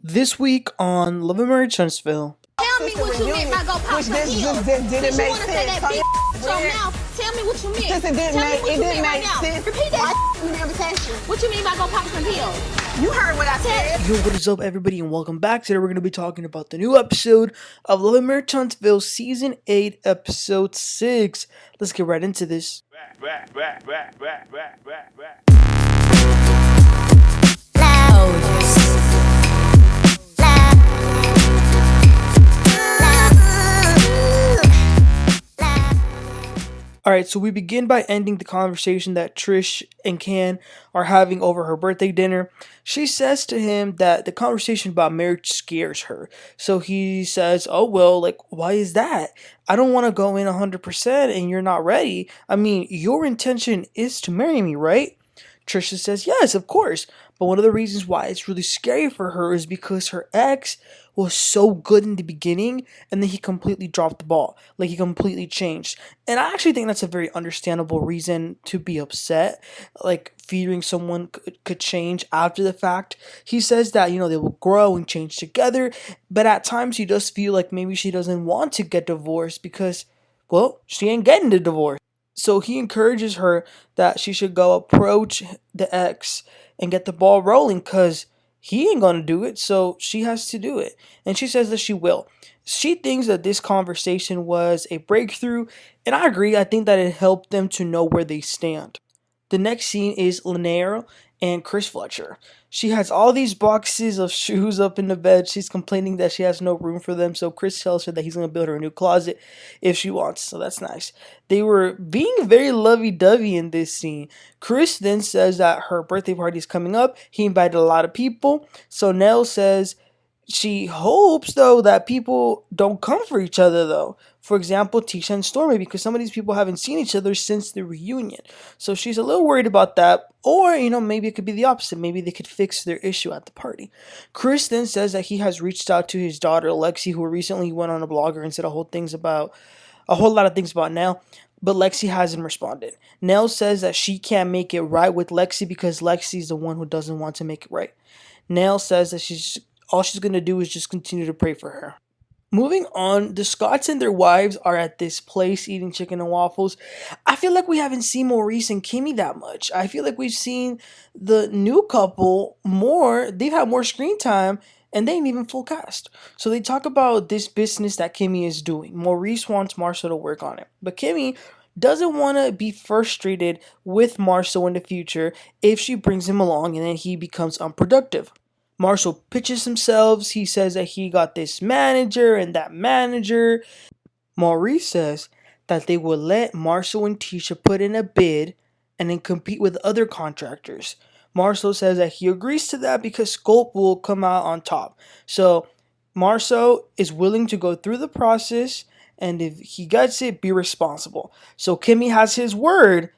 This week on LAMH Huntsville. Tell me what you meant by go pop some pills. Just didn't make sense. So now, tell me what you meant. Just it didn't make sense. Repeat that. What you mean by go pop some pills? You heard what I said. Yo, what is up, everybody, and welcome back. Today we're going to be talking about the new episode of LAMH Huntsville Season 8, Episode 6. Let's get right into this. Alright, so we begin by ending the conversation that Trish and Ken are having over her birthday dinner. She says to him that the conversation about marriage scares her. So he says, oh well, like, why is that? I don't want to go in 100% and you're not ready. I mean, your intention is to marry me, right? Trisha says, yes, of course. But one of the reasons why it's really scary for her is because her ex was so good in the beginning and then he completely dropped the ball. Like, he completely changed. And I actually think that's a very understandable reason to be upset. Like, fearing someone could change after the fact. He says that, they will grow and change together. But at times he does feel like maybe she doesn't want to get divorced because, well, she ain't getting the divorce. So he encourages her that she should go approach the ex and get the ball rolling because he ain't going to do it, so she has to do it. And she says that she will. She thinks that this conversation was a breakthrough, and I agree. I think that it helped them to know where they stand. The next scene is Nell and Fletcher. She has all these boxes of shoes up in the bed. She's complaining that she has no room for them. So Chris tells her that he's going to build her a new closet if she wants. So that's nice. They were being very lovey-dovey in this scene. Chris then says that her birthday party is coming up. He invited a lot of people. So Nell says she hopes, though, that people don't come for each other, though. For example, Tisha and Stormi, because some of these people haven't seen each other since the reunion. So she's a little worried about that. Or, maybe it could be the opposite. Maybe they could fix their issue at the party. Chris then says that he has reached out to his daughter, Lexi, who recently went on a blogger and said a whole lot of things about Nell. But Lexi hasn't responded. Nell says that she can't make it right with Lexi because Lexi's the one who doesn't want to make it right. Nell says that all she's going to do is just continue to pray for her. Moving on, the Scotts and their wives are at this place eating chicken and waffles. I feel like we haven't seen Maurice and Kimmi that much. I feel like we've seen the new couple more. They've had more screen time and they ain't even full cast. So they talk about this business that Kimmi is doing. Maurice wants Marsau to work on it. But Kimmi doesn't want to be frustrated with Marsau in the future if she brings him along and then he becomes unproductive. Marsau pitches himself. He says that he got this manager and that manager. Maurice says that they will let Marsau and Tisha put in a bid and then compete with other contractors. Marsau says that he agrees to that because Scope will come out on top. So Marsau is willing to go through the process, and if he gets it, be responsible. So Kimmi has his word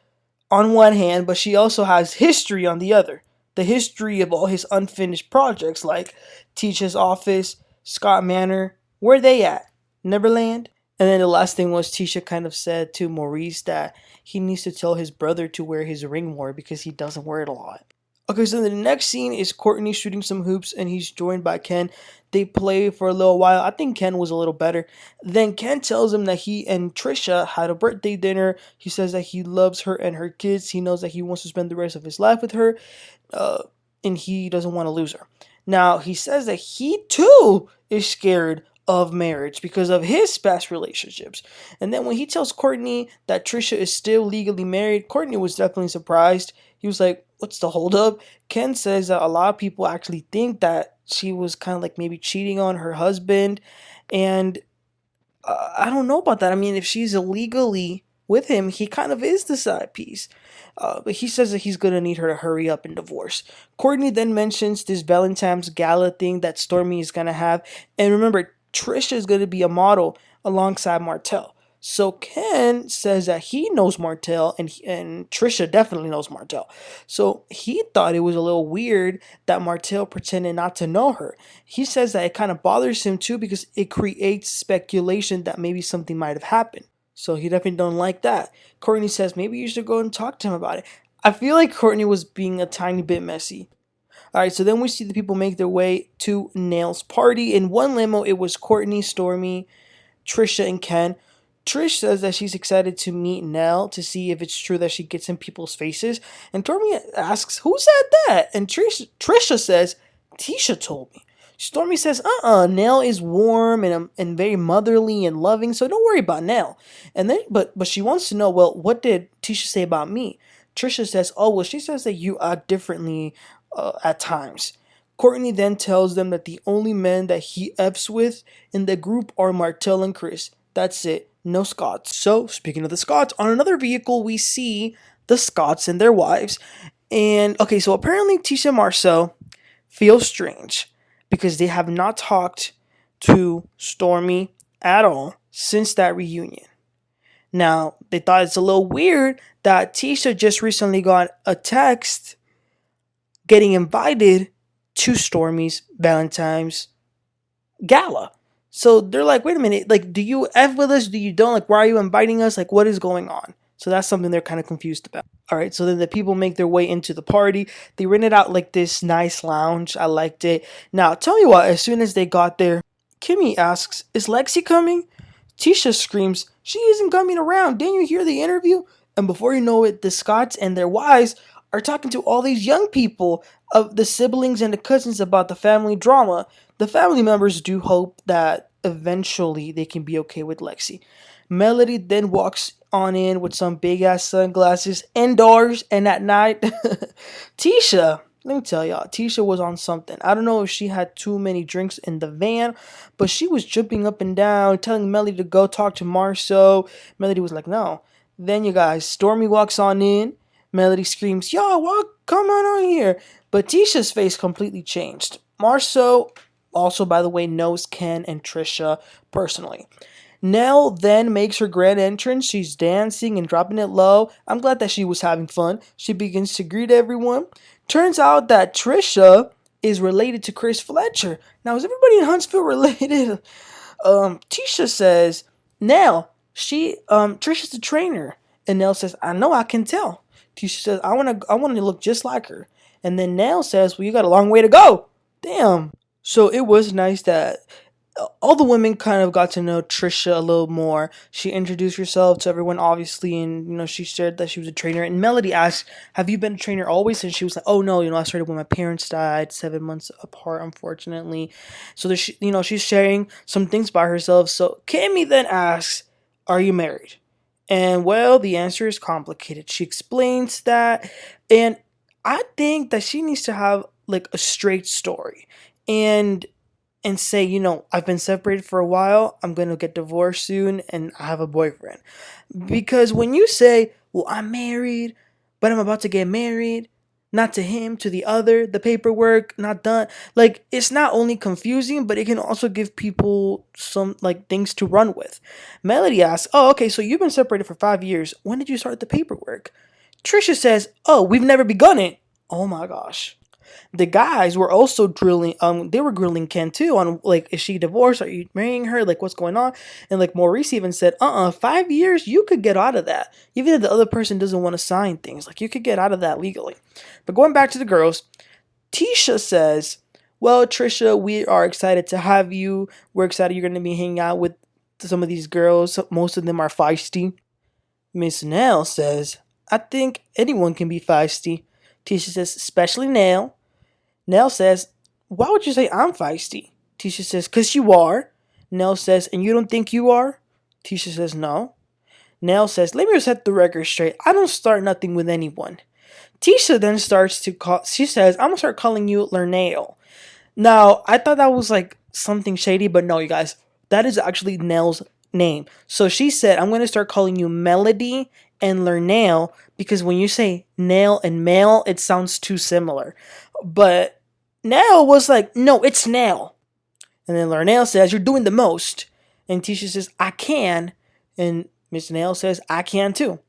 on one hand, but she also has history on the other. The history of all his unfinished projects like Tisha's office, Scott Manor. Where they at? Neverland? And then the last thing was Tisha kind of said to Maurice that he needs to tell his brother to wear his ring more because he doesn't wear it a lot. Okay, so the next scene is Courtney shooting some hoops and he's joined by Ken. They play for a little while. I think Ken was a little better. Then Ken tells him that he and Trisha had a birthday dinner. He says that he loves her and her kids. He knows that he wants to spend the rest of his life with her. And he doesn't want to lose her. Now, he says that he too is scared of marriage because of his past relationships. And then when he tells Courtney that Trisha is still legally married, Courtney was definitely surprised. He was like, what's the holdup? Ken says that a lot of people actually think that she was kind of like maybe cheating on her husband. And I don't know about that. I mean, if she's illegally with him, he kind of is the side piece. But he says that he's going to need her to hurry up and divorce. Courtney then mentions this Valentine's Gala thing that Stormi is going to have. And remember, Trisha is going to be a model alongside Martell. So Ken says that he knows Martell and Trisha definitely knows Martell. So he thought it was a little weird that Martell pretended not to know her. He says that it kind of bothers him too because it creates speculation that maybe something might have happened. So he definitely don't like that. Courtney says maybe you should go and talk to him about it. I feel like Courtney was being a tiny bit messy. Alright, so then we see the people make their way to Nell's party. In one limo, it was Courtney, Stormi, Trisha, and Ken. Trish says that she's excited to meet Nell to see if it's true that she gets in people's faces. And Stormi asks, who said that? And Trisha says, Tisha told me. Stormi says, Nell is warm and very motherly and loving, so don't worry about Nell. And then, but she wants to know, well, what did Tisha say about me? Trisha says, oh, well, she says that you act differently at times. Courtney then tells them that the only men that he F's with in the group are Martell and Chris. That's it. No Scots. So, speaking of the Scots, on another vehicle, we see the Scots and their wives. And, okay, so apparently Tisha and Marsau feel strange because they have not talked to Stormi at all since that reunion. Now, they thought it's a little weird that Tisha just recently got a text getting invited to Stormi's Valentine's gala. So they're like, wait a minute, like, do you F with us? Do you don't? Like, why are you inviting us? Like, what is going on? So that's something they're kind of confused about. All right, so then the people make their way into the party. They rented out like this nice lounge. I liked it. Now, tell you what, as soon as they got there, Kimmi asks, is Lexi coming? Tisha screams, she isn't coming around. Didn't you hear the interview? And before you know it, the Scots and their wives are talking to all these young people of the siblings and the cousins about the family drama. The family members do hope that eventually they can be okay with Lexi. Melody then walks on in with some big ass sunglasses indoors and at night. Tisha, let me tell y'all, Tisha was on something. I don't know if she had too many drinks in the van, but she was jumping up and down, telling Melody to go talk to Marsau. Melody was like, no. Then you guys, Stormi walks on in. Melody screams, yo, come on here. But Tisha's face completely changed. Marsau also, by the way, knows Ken and Trisha personally. Nell then makes her grand entrance. She's dancing and dropping it low. I'm glad that she was having fun. She begins to greet everyone. Turns out that Trisha is related to Chris Fletcher. Now, is everybody in Huntsville related? Tisha says, Nell, Trisha's the trainer. And Nell says, I know, I can tell. Tisha says, I want to look just like her. And then Nell says, well, you got a long way to go. Damn. So it was nice that all the women kind of got to know Trisha a little more. She introduced herself to everyone, obviously, and, she shared that she was a trainer. And Melody asked, have you been a trainer always? And she was like, oh, no, I started when my parents died, 7 months apart, unfortunately. So, she's sharing some things by herself. So Kimmi then asks, are you married? And, well, the answer is complicated. She explains that, and I think that she needs to have, like, a straight story. And say, I've been separated for a while, I'm going to get divorced soon, and I have a boyfriend. Because when you say, well, I'm married, but I'm about to get married, not to him, to the other, the paperwork, not done. Like, it's not only confusing, but it can also give people some, like, things to run with. Melody asks, oh, okay, so you've been separated for 5 years. When did you start the paperwork? Trisha says, oh, we've never begun it. Oh my gosh. The guys were also grilling grilling Ken too on, like, is she divorced? Are you marrying her? Like, what's going on? And, like, Maurice even said, 5 years, you could get out of that. Even if the other person doesn't want to sign things, like, you could get out of that legally. But going back to the girls, Tisha says, well, Trisha, we are excited to have you. We're excited you're going to be hanging out with some of these girls. Most of them are feisty. Miss Nell says, I think anyone can be feisty. Tisha says, especially Nell. Nell says, why would you say I'm feisty? Tisha says, because you are. Nell says, and you don't think you are? Tisha says, no. Nell says, let me set the record straight. I don't start nothing with anyone. Tisha then starts to she says, I'm going to start calling you Lernale. Now, I thought that was like something shady, but no, you guys, that is actually Nell's name. So she said, I'm going to start calling you Melody and Lernale, because when you say Nell and Mel, it sounds too similar. But Nell was like, no, it's Nell. And then Lernale says, you're doing the most. And Tisha says, I can. And Miss Nell says, I can too.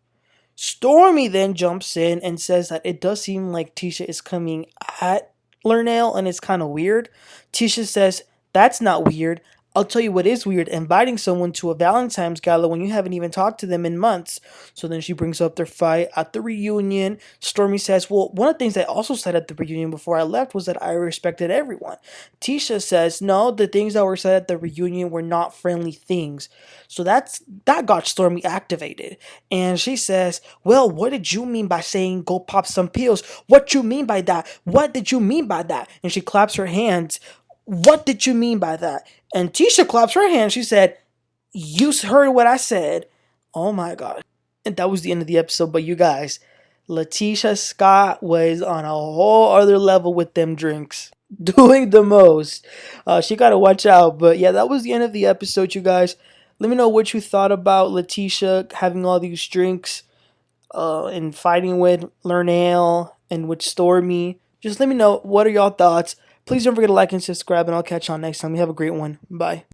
Stormi then jumps in and says that it does seem like Tisha is coming at Lernale, and it's kind of weird. Tisha says, that's not weird. I'll tell you what is weird, inviting someone to a Valentine's gala when you haven't even talked to them in months. So then she brings up their fight at the reunion. Stormi says, well, one of the things I also said at the reunion before I left was that I respected everyone. Tisha says, no, the things that were said at the reunion were not friendly things. So that got Stormi activated. And she says, well, what did you mean by saying go pop some pills? What you mean by that? What did you mean by that? And she claps her hands. What did you mean by that? And Tisha claps her hands. She said, you heard what I said. Oh my God. And that was the end of the episode. But you guys, Latisha Scott was on a whole other level with them drinks. Doing the most. She got to watch out. But yeah, that was the end of the episode, you guys. Let me know what you thought about Latisha having all these drinks and fighting with Nell and with Stormi. Just let me know, what are y'all thoughts? Please don't forget to like and subscribe, and I'll catch y'all next time. You have a great one. Bye.